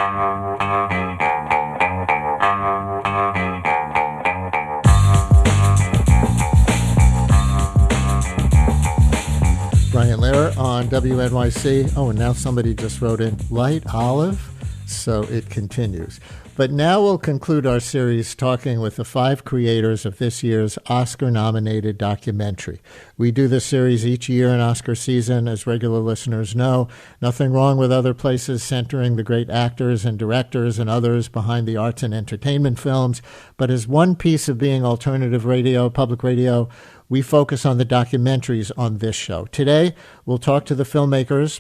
Brian Lehrer on WNYC. Oh, and now somebody just wrote in light olive, so it continues. But now we'll conclude our series talking with the 5 creators of this year's Oscar-nominated documentary. We do this series each year in Oscar season, as regular listeners know. Nothing wrong with other places centering the great actors and directors and others behind the arts and entertainment films. But as one piece of being alternative radio, public radio, we focus on the documentaries on this show. Today, we'll talk to the filmmakers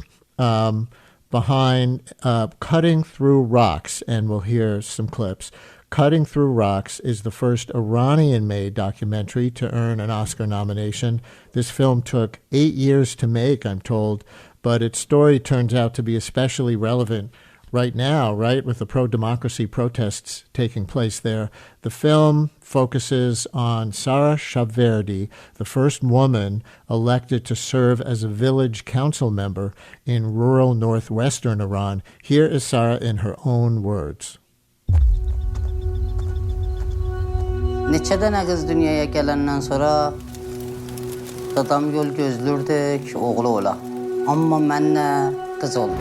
behind Cutting Through Rocks, and we'll hear some clips. Cutting Through Rocks is the first Iranian-made documentary to earn an Oscar nomination. This film took 8 years to make, I'm told, but its story turns out to be especially relevant right now, right, with the pro-democracy protests taking place there. The film focuses on Sara Shavverdi, the first woman elected to serve as a village council member in rural northwestern Iran. Here is Sara in her own words. Neçədən ağız dünyaya gələndən sonra dadam yol gözlürdü ki, oğlu ola. Amma mənlə qız oldu.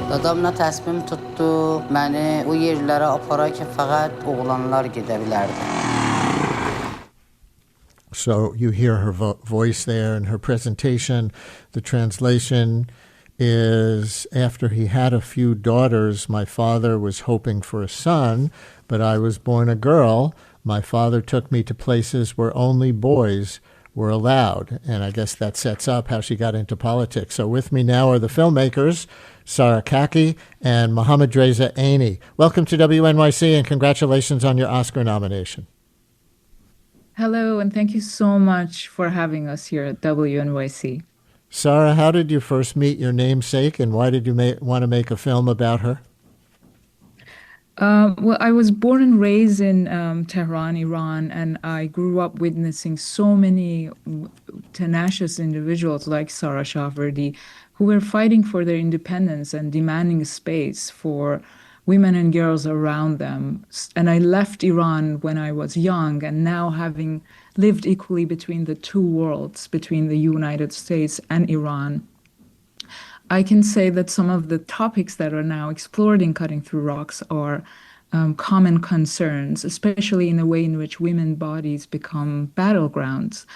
Dadamla təsmim tutdu, məni o yerlərə apara ki, fəqət oğlanlar gedə bilərdi. So you hear her voice there in her presentation. The translation is, after he had a few daughters, my father was hoping for a son, but I was born a girl. My father took me to places where only boys were allowed. And I guess that sets up how she got into politics. So with me now are the filmmakers, Sara Khaki and Mohammadreza Eyni. Welcome to WNYC and congratulations on your Oscar nomination. Hello, and thank you so much for having us here at WNYC. Sara, how did you first meet your namesake, and why did you want to make a film about her? Well, I was born and raised in Tehran, Iran, and I grew up witnessing so many tenacious individuals like Sara Shavverdi who were fighting for their independence and demanding a space for women and girls around them. And I left Iran when I was young, and now having lived equally between the two worlds, between the United States and Iran, I can say that some of the topics that are now explored in Cutting Through Rocks are common concerns, especially in the way in which women's bodies become battlegrounds.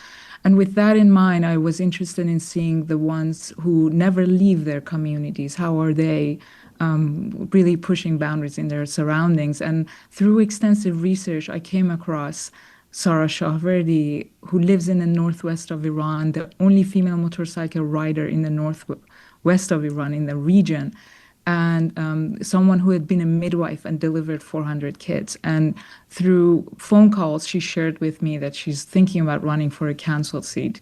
And with that in mind, I was interested in seeing the ones who never leave their communities. How are they really pushing boundaries in their surroundings? And through extensive research, I came across Sara Shavverdi, who lives in the northwest of Iran, the only female motorcycle rider in the northwest of Iran, in the region, and someone who had been a midwife and delivered 400 kids. And through phone calls, she shared with me that she's thinking about running for a council seat.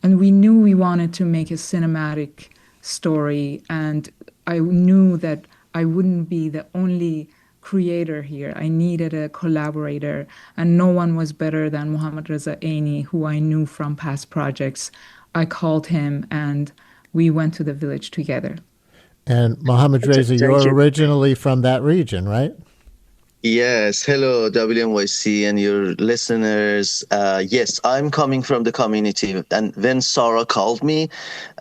And we knew we wanted to make a cinematic story, and I knew that I wouldn't be the only creator here. I needed a collaborator, and no one was better than Mohammadreza Eyni, who I knew from past projects. I called him, and we went to the village together. And Mohammadreza, you're originally from that region, right? Yes. Hello, WNYC and your listeners. Yes, I'm coming from the community. And when Sara called me,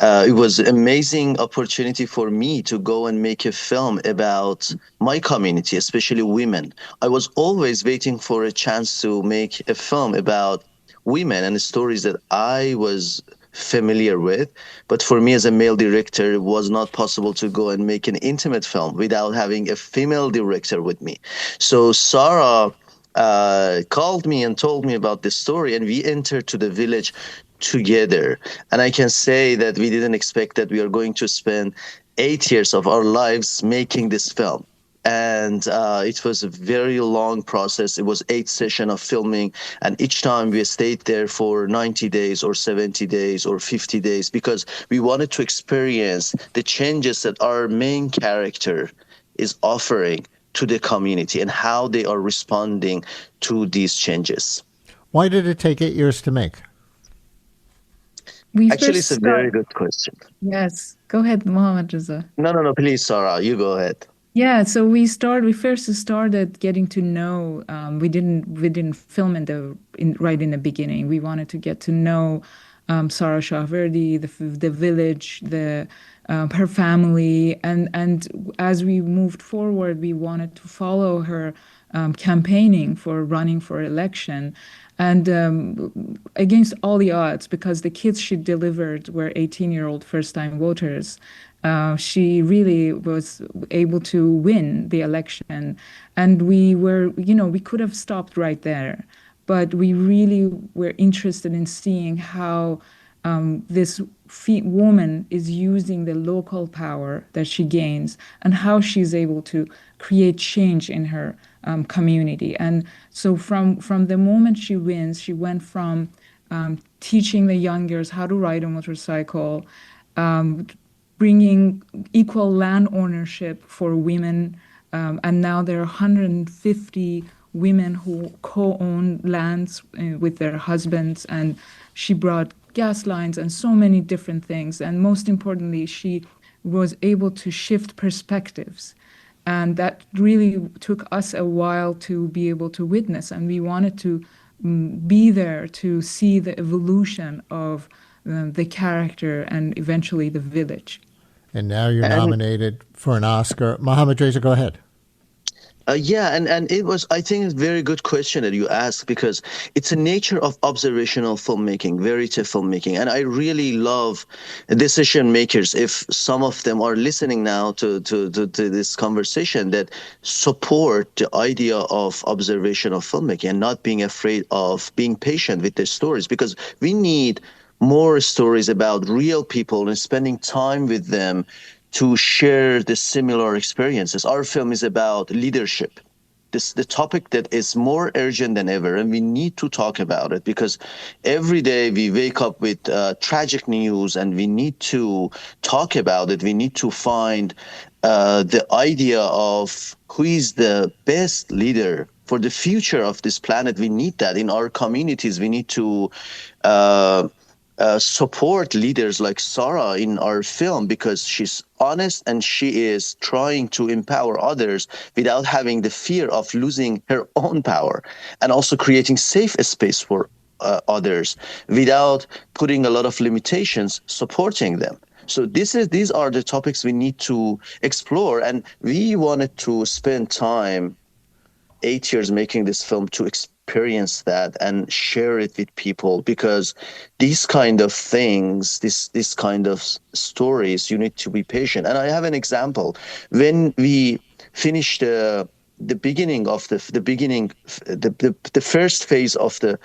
it was an amazing opportunity for me to go and make a film about my community, especially women. I was always waiting for a chance to make a film about women and the stories that I was familiar with. But for me as a male director, it was not possible to go and make an intimate film without having a female director with me. So Sara called me and told me about this story, and we entered to the village together. And I can say that we didn't expect that we are going to spend 8 years of our lives making this film. And it was a very long process. It was 8 sessions of filming, and each time we stayed there for 90 days or 70 days or 50 days because we wanted to experience the changes that our main character is offering to the community and how they are responding to these changes. Why did it take 8 years to make? We Actually, first it's a very start. good question. Yes, go ahead, Mohammadreza. No, please, Sarah, you go ahead. Yeah, so we first started getting to know. We didn't film right in the beginning. We wanted to get to know Sara Shahverdi, the village, the her family, and as we moved forward, we wanted to follow her campaigning for running for election, and against all the odds, because the kids she delivered were 18-year-old first-time voters. She really was able to win the election. And we could have stopped right there, but we really were interested in seeing how this woman is using the local power that she gains and how she's able to create change in her community. And so from the moment she wins, she went from teaching the young girls how to ride a motorcycle, um, bringing equal land ownership for women. And now there are 150 women who co-own lands with their husbands. And she brought gas lines and so many different things. And most importantly, she was able to shift perspectives. And that really took us a while to be able to witness. And we wanted to be there to see the evolution of the character and eventually the village. And now you're And nominated for an Oscar. Mohammadreza, go ahead. yeah, and it was, I think, a very good question that you asked, because it's a nature of observational filmmaking, verite filmmaking, and I really love decision makers. If some of them are listening now to this conversation, that support the idea of observational filmmaking and not being afraid of being patient with the stories, because we need more stories about real people and spending time with them to share the similar experiences. Our film is about leadership. This the topic that is more urgent than ever, and we need to talk about it, because every day we wake up with tragic news, and we need to talk about it. We need to find the idea of who is the best leader for the future of this planet. We need that in our communities. We need to uh, support leaders like Sara in our film, because she's honest and she is trying to empower others without having the fear of losing her own power, and also creating safe space for others without putting a lot of limitations, supporting them. So these are the topics we need to explore, and we wanted to spend time 8 years making this film to experience that and share it with people, because these kind of things, this kind of stories, you need to be patient. And I have an example. When we finished the beginning of the first phase of the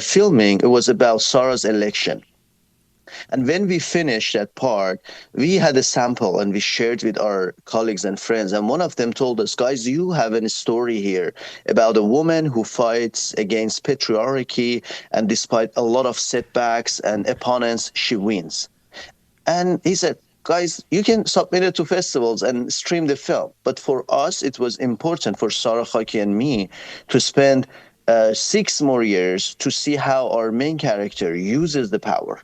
filming, it was about Sarah's election. And when we finished that part, we had a sample and we shared with our colleagues and friends. And one of them told us, guys, you have a story here about a woman who fights against patriarchy, and despite a lot of setbacks and opponents, she wins. And he said, guys, you can submit it to festivals and stream the film. But for us, it was important, for Sara, Khaki, and me, to spend 6 more years to see how our main character uses the power,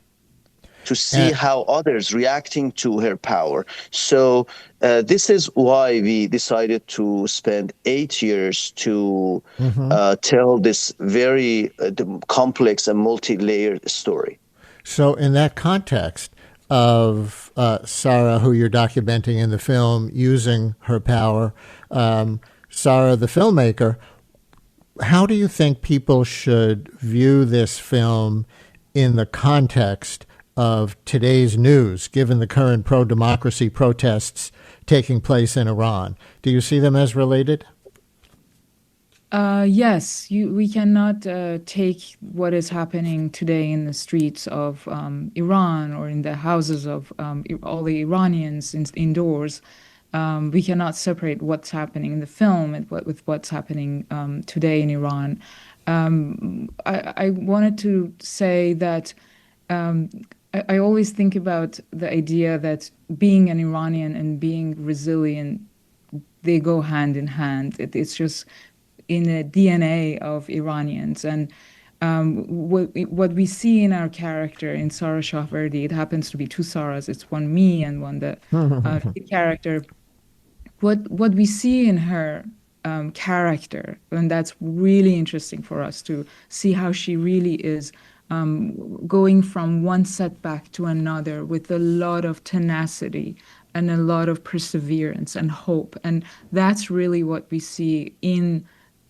to see And, how others reacting to her power. So this is why we decided to spend 8 years to tell this very complex and multi-layered story. So, in that context of Sara, who you're documenting in the film, using her power, Sara, the filmmaker, how do you think people should view this film in the context of today's news, given the current pro-democracy protests taking place in Iran? Do you see them as related? Yes, we cannot take what is happening today in the streets of Iran or in the houses of all the Iranians indoors. We cannot separate what's happening in the film with what's happening today in Iran. I wanted to say that I always think about the idea that being an Iranian and being resilient, they go hand in hand. It's just in the DNA of Iranians. And what we see in our character in Sara Shahverdi, it happens to be two Saras. It's one me and one the character. What we see in her character, and that's really interesting for us to see how she really is going from one setback to another with a lot of tenacity and a lot of perseverance and hope. And that's really what we see in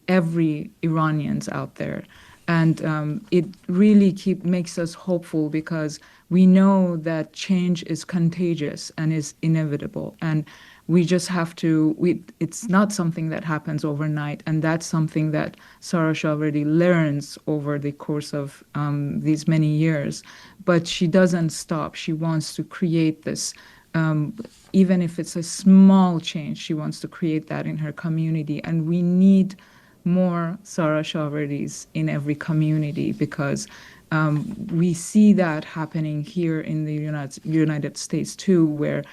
every Iranians out there. And it really makes us hopeful because we know that change is contagious and is inevitable. And we just have to, it's not something that happens overnight. And that's something that Sara Shahverdi learns over the course of these many years. But she doesn't stop. She wants to create this, even if it's a small change, she wants to create that in her community. And we need more Sara Shahverdis in every community because we see that happening here in the United States too, where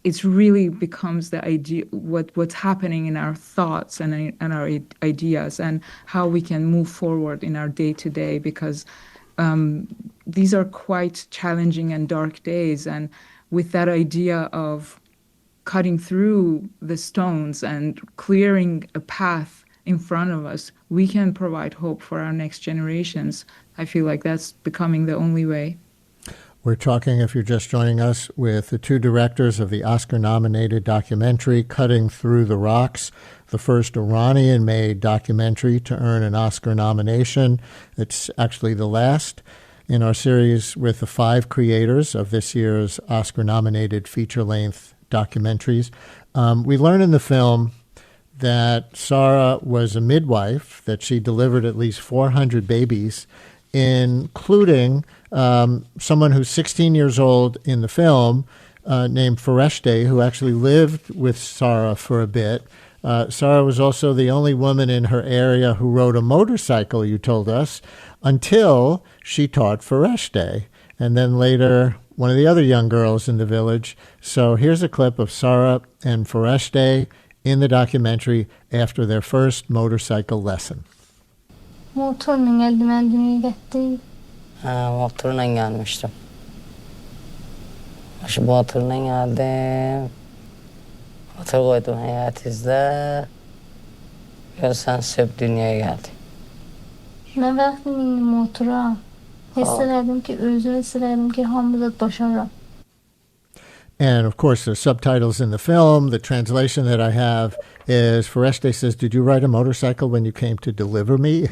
it really becomes the idea what's happening in our thoughts and our ideas and how we can move forward in our day-to-day because these are quite challenging and dark days. And with that idea of cutting through the stones and clearing a path in front of us, we can provide hope for our next generations. I feel like that's becoming the only way. We're talking, if you're just joining us, with the two directors of the Oscar-nominated documentary Cutting Through the Rocks, the first Iranian-made documentary to earn an Oscar nomination. It's actually the last in our series with the 5 creators of this year's Oscar-nominated feature-length documentaries. We learn in the film that Sara was a midwife, that she delivered at least 400 babies, including someone who's 16 years old in the film, named Fareshte, who actually lived with Sara for a bit. Sara was also the only woman in her area who rode a motorcycle, you told us, until she taught Fareshte, and then later one of the other young girls in the village. So here's a clip of Sara and Fareshte in the documentary after their first motorcycle lesson. Motorla geldim, eldiven'i getirdim. Motorla gelmiştim. Şu motorla geldim. Motor koydum hayatınızda. Görsen sırf dünyaya geldi. Ne vaxtım indi motora. Hissederdim ki, özümü hissederdim ki hamıza başarıram. And of course, there's subtitles in the film. The translation that I have is Fareshte says, "Did you ride a motorcycle when you came to deliver me?"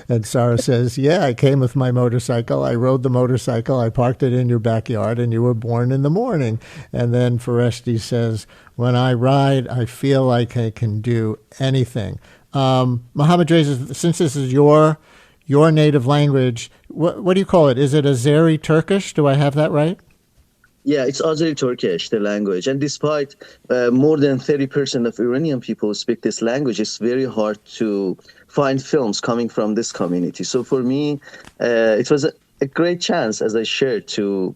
And Sara says, "Yeah, I came with my motorcycle. I rode the motorcycle. I parked it in your backyard, and you were born in the morning." And then Fareshte says, "When I ride, I feel like I can do anything." Mohammadreza, since this is your native language, what do you call it? Is it Azeri Turkish? Do I have that right? Yeah, it's Azeri Turkish, the language. And despite more than 30% of Iranian people speak this language, it's very hard to find films coming from this community. So for me, it was a great chance, as I shared, to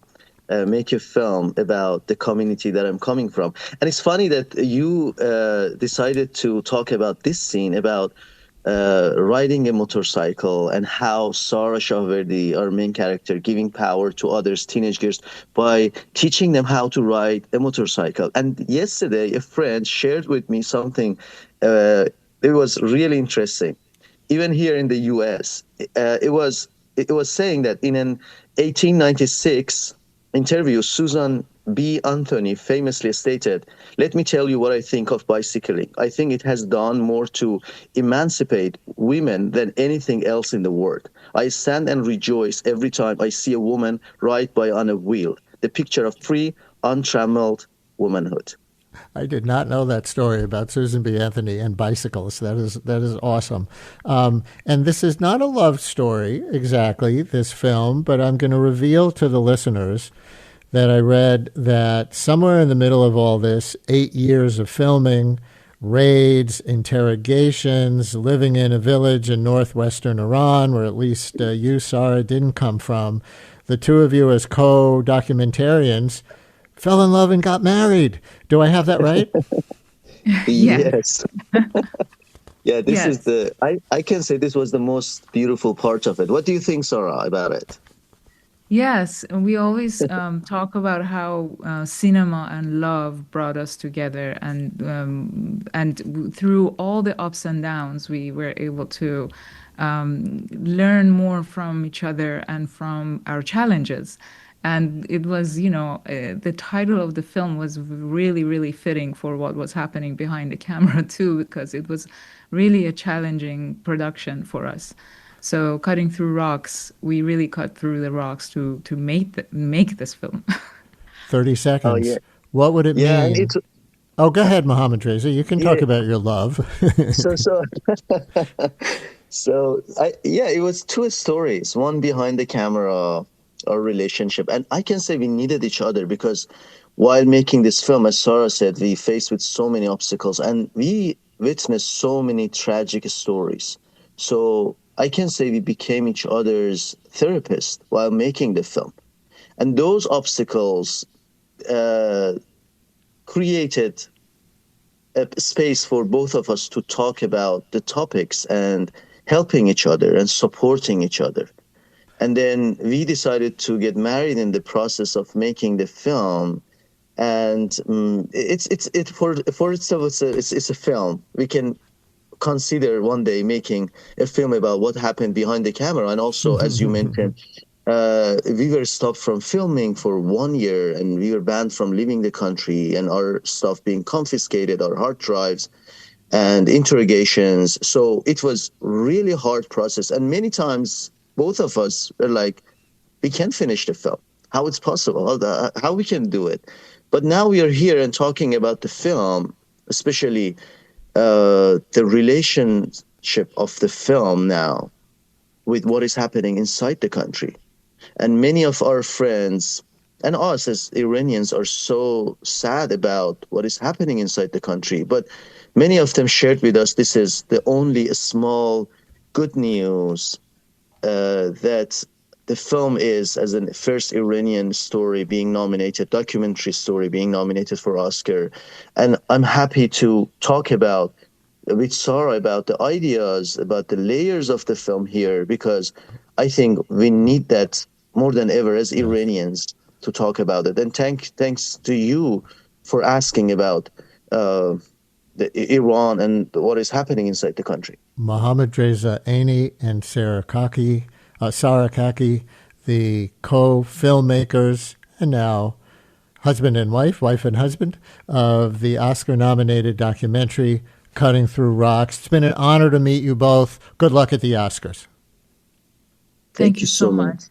make a film about the community that I'm coming from. And it's funny that you decided to talk about this scene, about riding a motorcycle and how Sara Shahverdi, our main character, giving power to others, teenage girls, by teaching them how to ride a motorcycle. And yesterday, a friend shared with me something. It was really interesting. Even here in the U.S., it was saying that in an 1896 interview, Susan B. Anthony famously stated, "Let me tell you what I think of bicycling. I think it has done more to emancipate women than anything else in the world. I stand and rejoice every time I see a woman ride by on a wheel, the picture of free, untrammeled womanhood." I did not know that story about Susan B. Anthony and bicycles. That is awesome. And this is not a love story exactly, this film, but I'm going to reveal to the listeners that I read that somewhere in the middle of all this, 8 years of filming, raids, interrogations, living in a village in northwestern Iran, where at least you, Sara, didn't come from, the two of you as co-documentarians fell in love and got married. Do I have that right? Yes. Yeah, this is Yes. I can say this was the most beautiful part of it. What do you think, Sarah, about it? Yes, and we always talk about how cinema and love brought us together, and through all the ups and downs, we were able to learn more from each other and from our challenges. And it was, the title of the film was really, really fitting for what was happening behind the camera too, because it was really a challenging production for us. So cutting through rocks, we really cut through the rocks to make this film. 30 Oh yeah. seconds. What would it Yeah, and mean? Oh, go ahead, Mohammadreza. You can talk yeah, about your love. so yeah, it was two stories, one behind the camera, our relationship, and I can say we needed each other because while making this film, as Sarah said, we faced with so many obstacles and we witnessed so many tragic stories. So I can say we became each other's therapist while making the film, and those obstacles uh, created a space for both of us to talk about the topics and helping each other and supporting each other. And then we decided to get married in the process of making the film. And it's for itself it's a film. We can consider one day making a film about what happened behind the camera. And also, as you mentioned, we were stopped from filming for 1 year and we were banned from leaving the country and our stuff being confiscated, our hard drives and interrogations. So it was really hard process. And many times both of us were like, we can't finish the film. How it's possible? How we can do it? But now we are here and talking about the film, especially the relationship of the film now with what is happening inside the country. And many of our friends and us as Iranians are so sad about what is happening inside the country. But many of them shared with us this is the only small good news that the film is as a first Iranian story being nominated, documentary story being nominated for Oscar. And I'm happy to talk about with Sara about the ideas, about the layers of the film here, because I think we need that more than ever as Yes. Iranians to talk about it. And thanks to you for asking about uh, Iran and what is happening inside the country. Mohammadreza, Eyni, and Sara Khaki, the co-filmmakers, and now husband and wife and husband, of the Oscar-nominated documentary Cutting Through Rocks. It's been an honor to meet you both. Good luck at the Oscars. Thank Thank you you so so much. much.